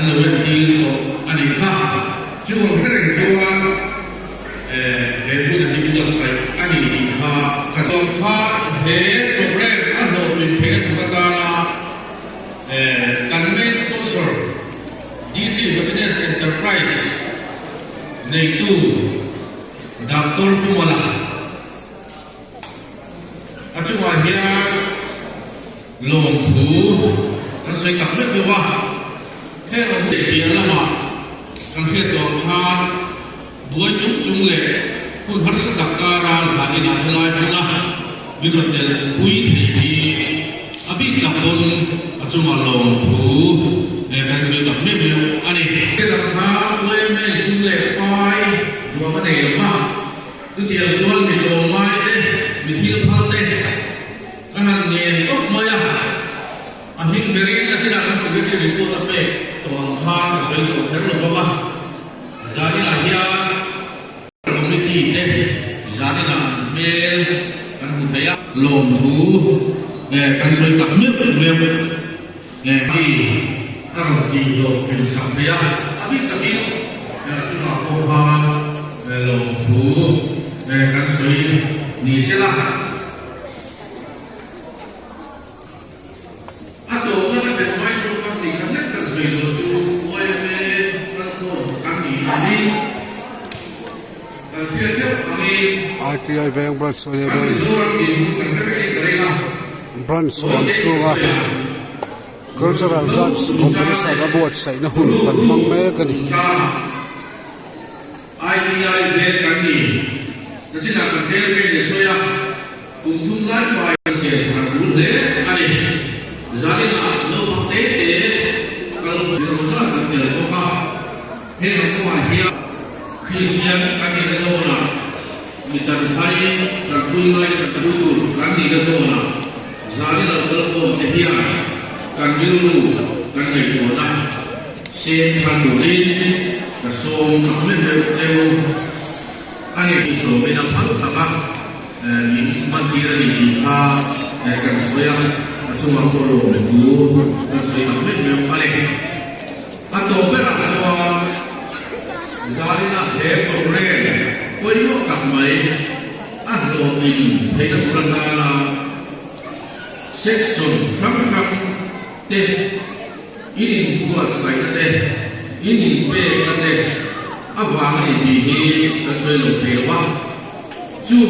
anh nói đi anh đi khác chứ không phải là cho hệ thống là đi buôn sai anh đi khác cái đó khác hệ program anh nói về hệ thống là cần mấy sponsor DG Business Enterprise này tu Dr. Kumala anh chú hỏi nha lồng thú anh sẽ tập biết được không thế là để kia là mà anh biết được ha đuôi chúng lệ kun har sa dakka ra sa ni na helai thula vinod del pui thei bi abi kapon achuma lom thu kan sui tak me me ani ke da ha we me sum le pai dua ma ne ma tu tiang chuan mi lo mai te mi thil phal te kanan nge tok ma ya anh hình berin là chỉ là các sự kiện liên quan tới về toàn hàng và xây dựng thêm một bậc giá đi là hiện community đấy giá đi là mail các cụ thấy á lồng thú các xây tập nhất liêm đi các đồng chí lồng kiểm soát thấy á biết cái gì chúng ta có hàng lồng thú các xây đi sẽ là RTI veng branch soya bay branch on suwa cultural dance competition abot sai na hun kan mang me kani ITI ve kani nachina kan sel ve soya kum thum lai fai se han ru le ani zali na lo pakte te kal ro sa kan tel ko ka he na ko hiya Christian kani na so na bicara hai dan kulai dan tutur kan tidak semua zali dan telepon sedia kan dulu kan gaya sen kan dulin kesom kami berjauh ani itu bina palu kama ini mandiri di kita kan soya semua korup itu kan soya kami berbalik atau berapa zali nak program quay nó cặp mấy ăn đồ mình thấy là một lần là section khắp tên ini buat saya tên ini pe tên apa ini di kecuali lewa ju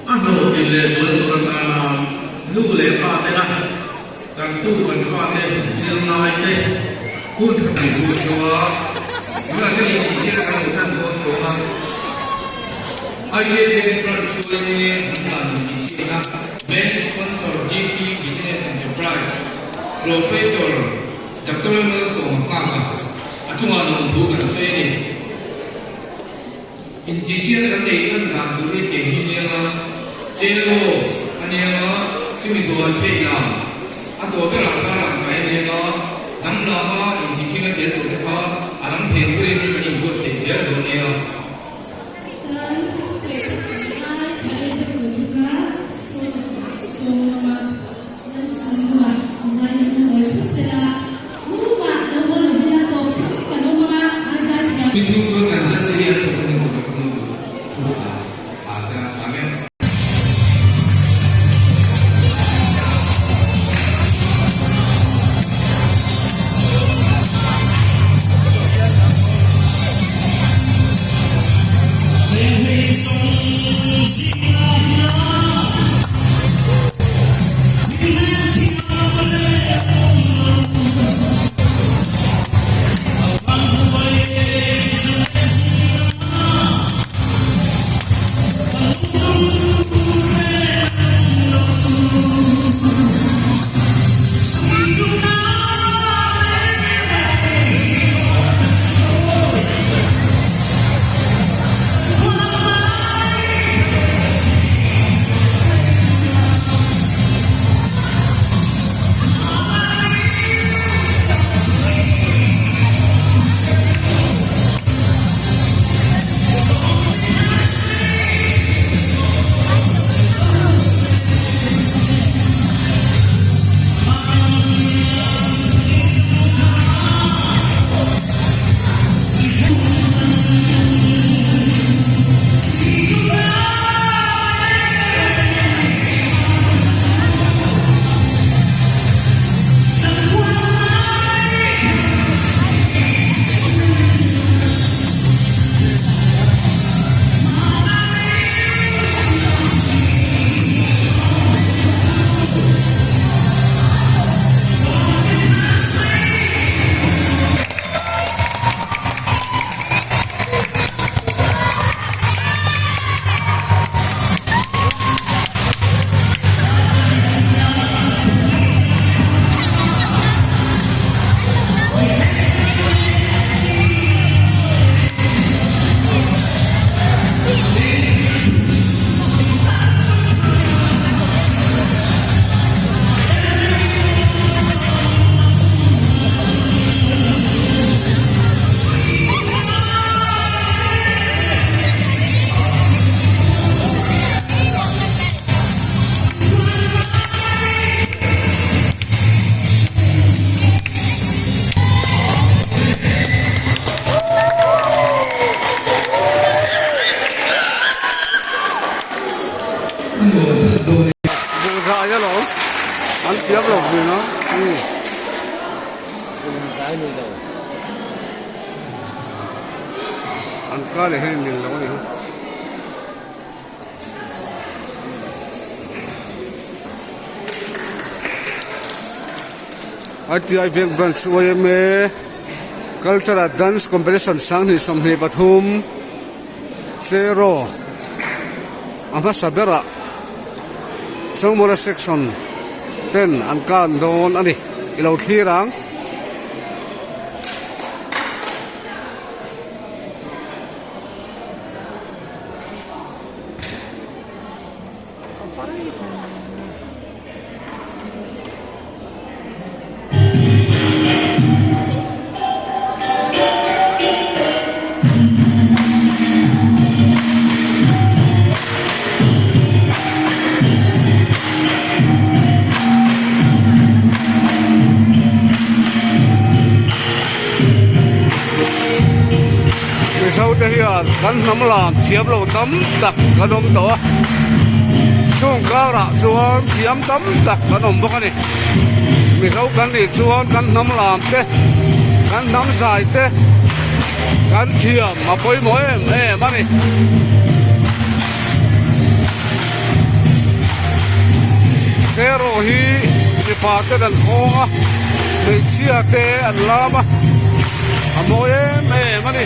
ăn đồ mình là rồi một lần là nu lệ pha tên là càng tu càng pha tên riêng lai tên kun thằng bu cho nó là cái gì chỉ là cái một thằng của nó ITI Transsuini Isina Bank Sponsor DG Business Enterprise Professor Dr. Nelson Manga Achunga Nong Bu Kan Suini Indician Foundation Dan Duri Tehinianga Jelo Anianga Simizuwa Cheya Ato Bera Saram Kainianga Namlama Indician Del Tutepa Alam Tenguri Nimbo Sesia Zonia an ka le hen nil lo ni ITI Vek Branch OMA Cultural Dance Competition sang ni somni pathum zero ama sabera Songmora section 10 an kan don ani ilo thirang sau đây là kan nắm làm chiếm lâu tắm tặc kan om to chung cao ra chuan chiếm tắm tặc kan om bốc ani mi sau kan đi chuan kan nắm làm te kan nắm sai te kan chiếm mà bôi mối em ani zero hi thì phá te dan khong a để chia te an lama mối em ani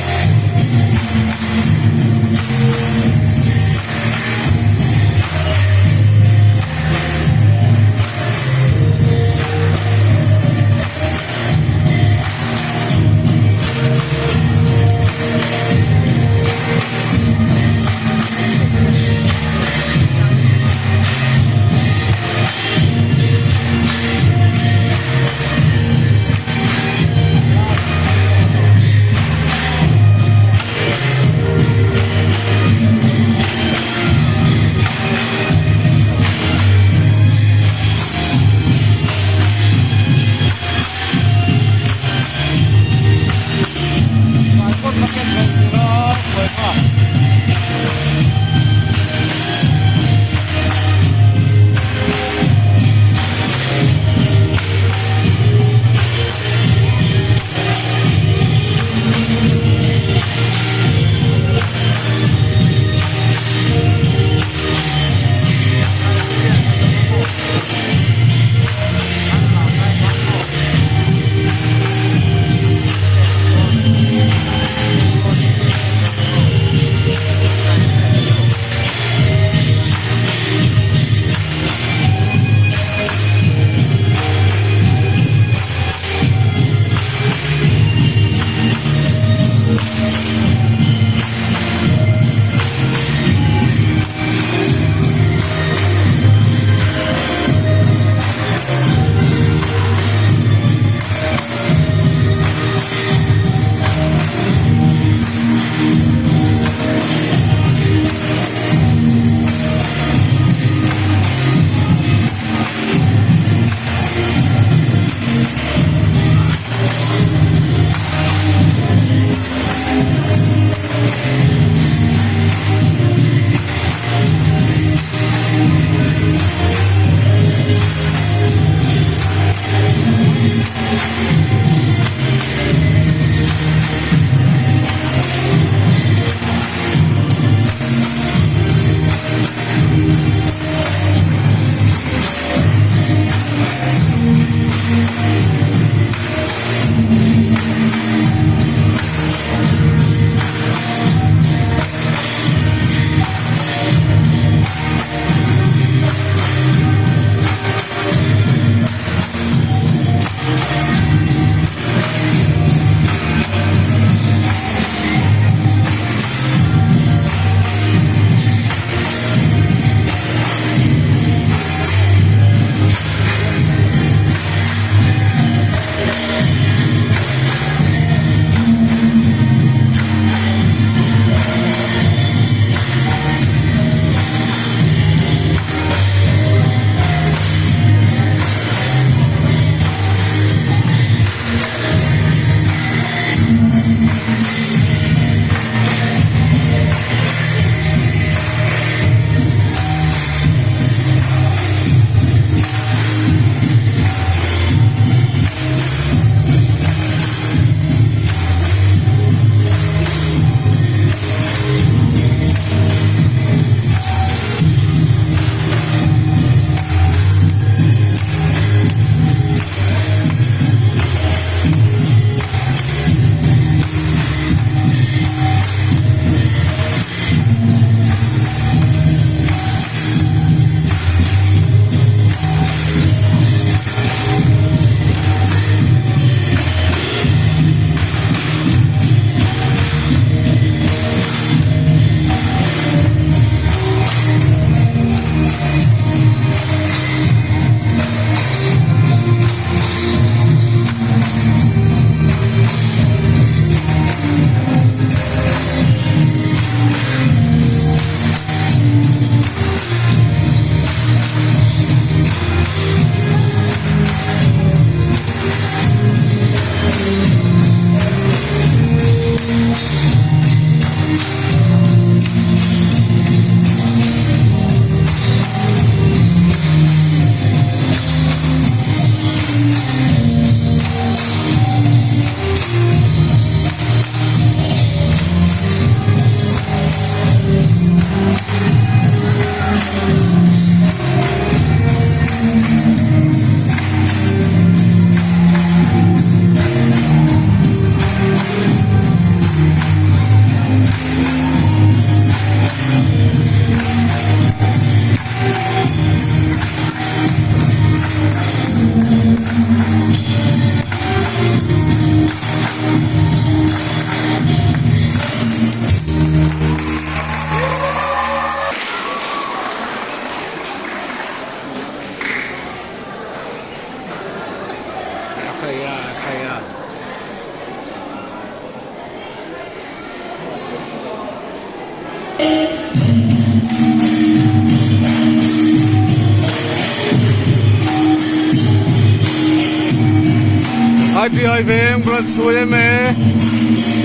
ITI veng bro chuye me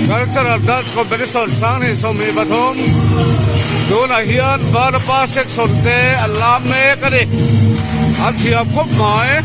cultural dance competition sang ni som hi bathum dona hian varpa section te alam me kani an thiam khop mai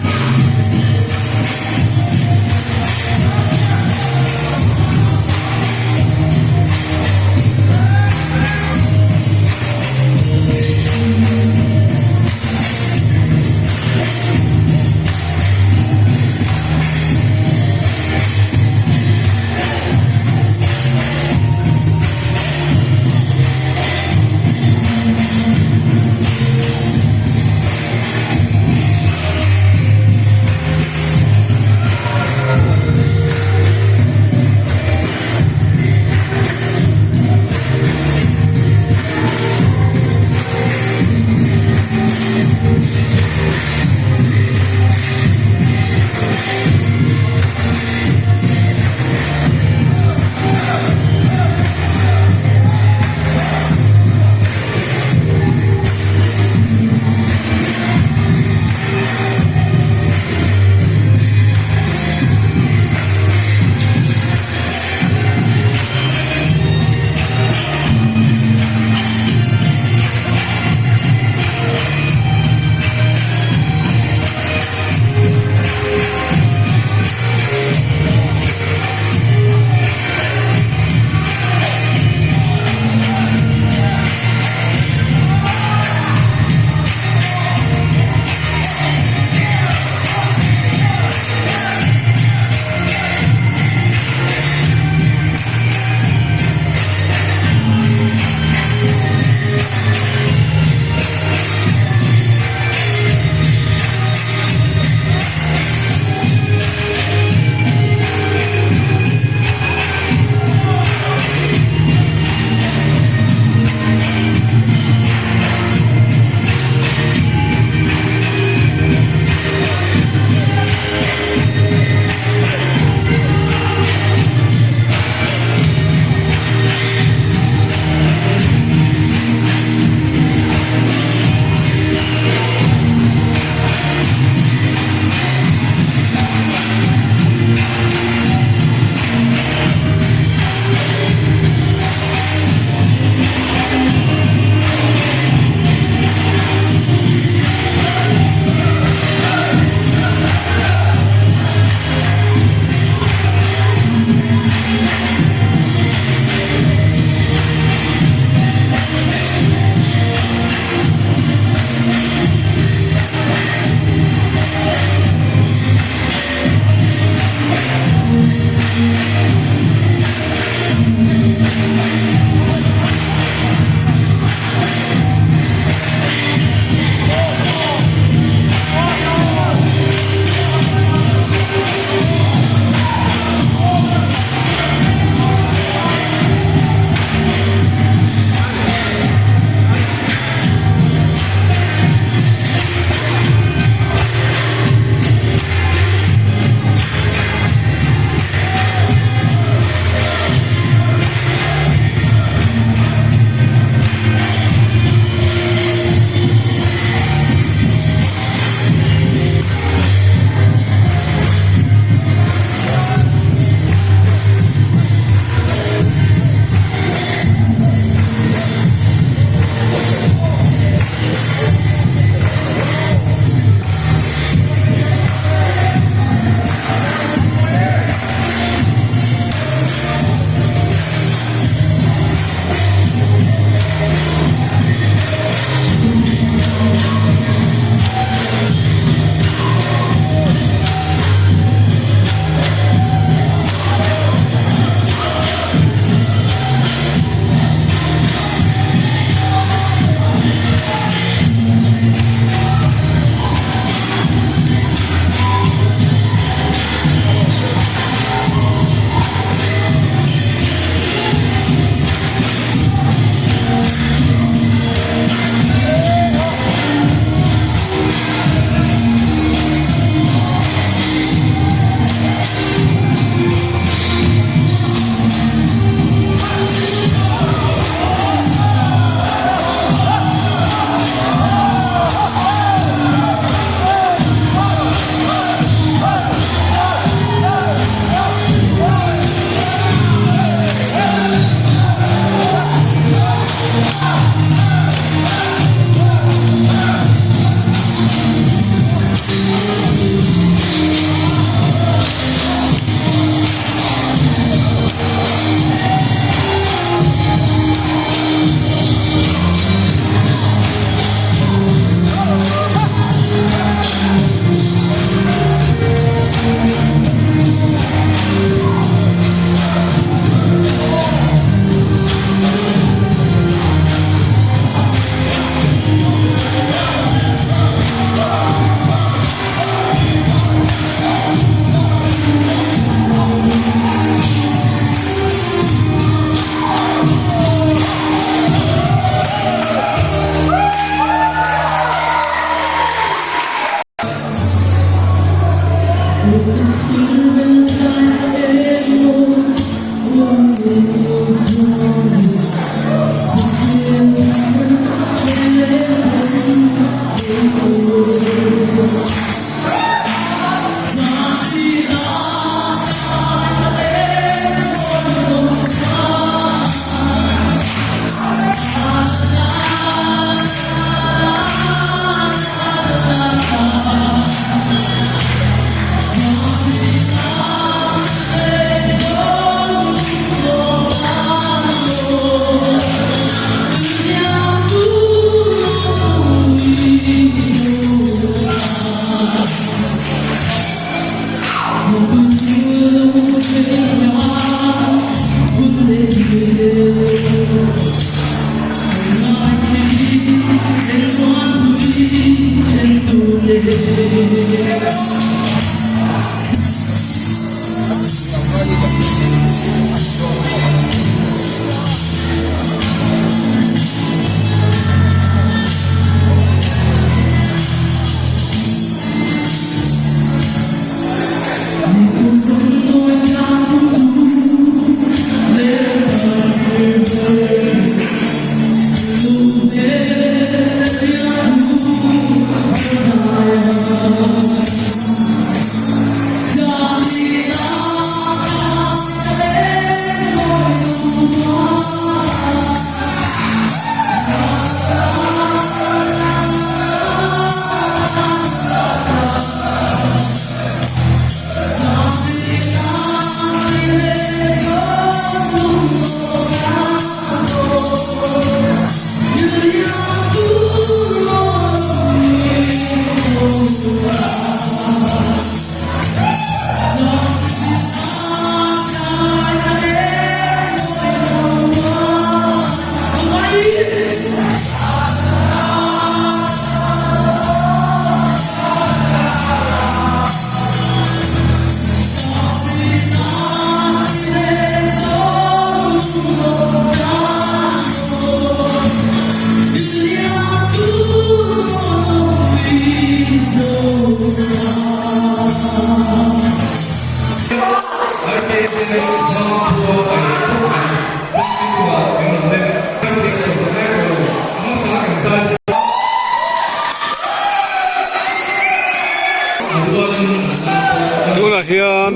tuna hian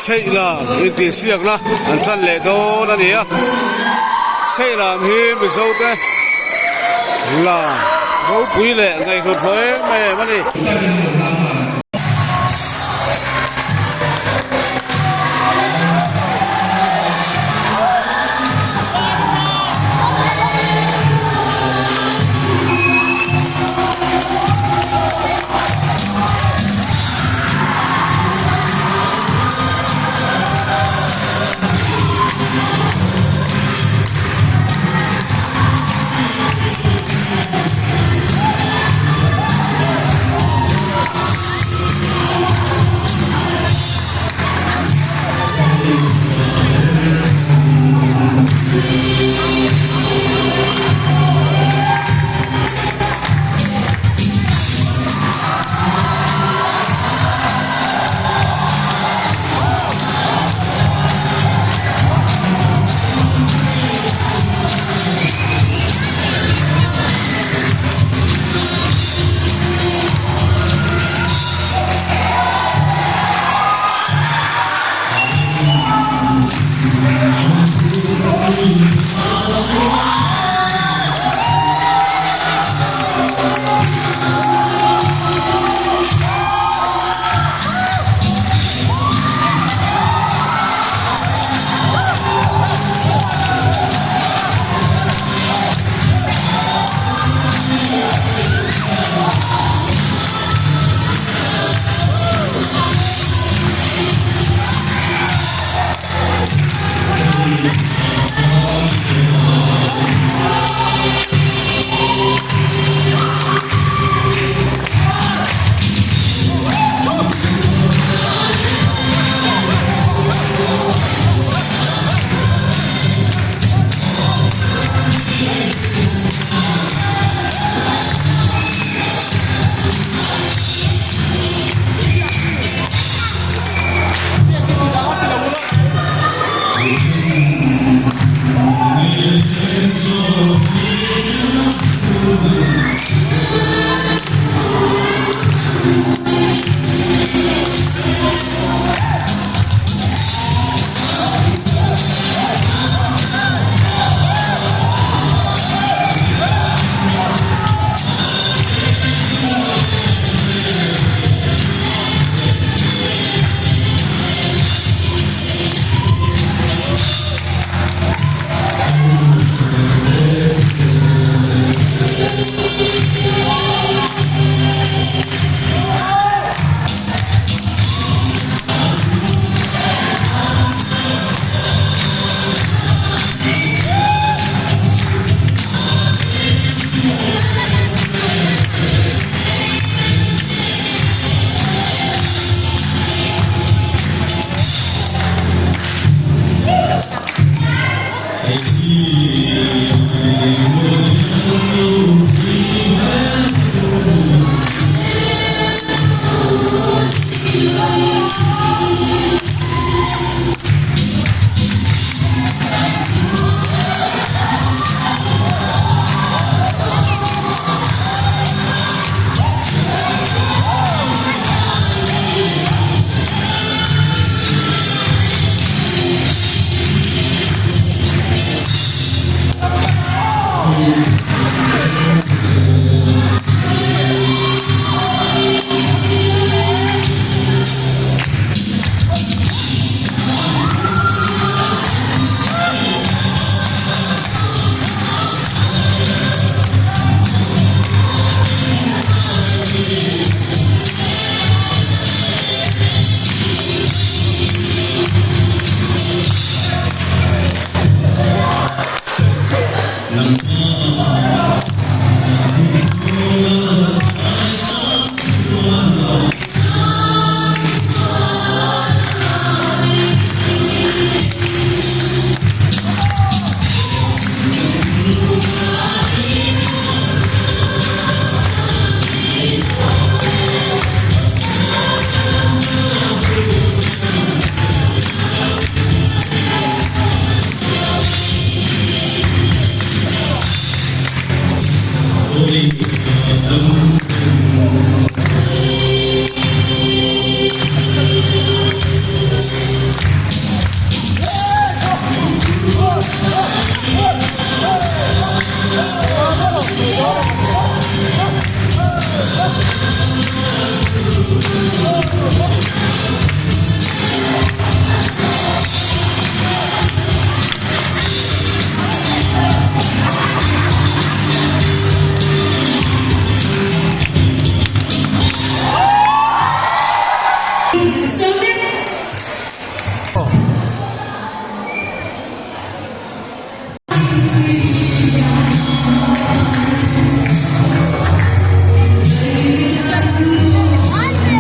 seila inti siak na an chan le do na nia seila hi mi zo te la go pui le ngai thot phoi me mani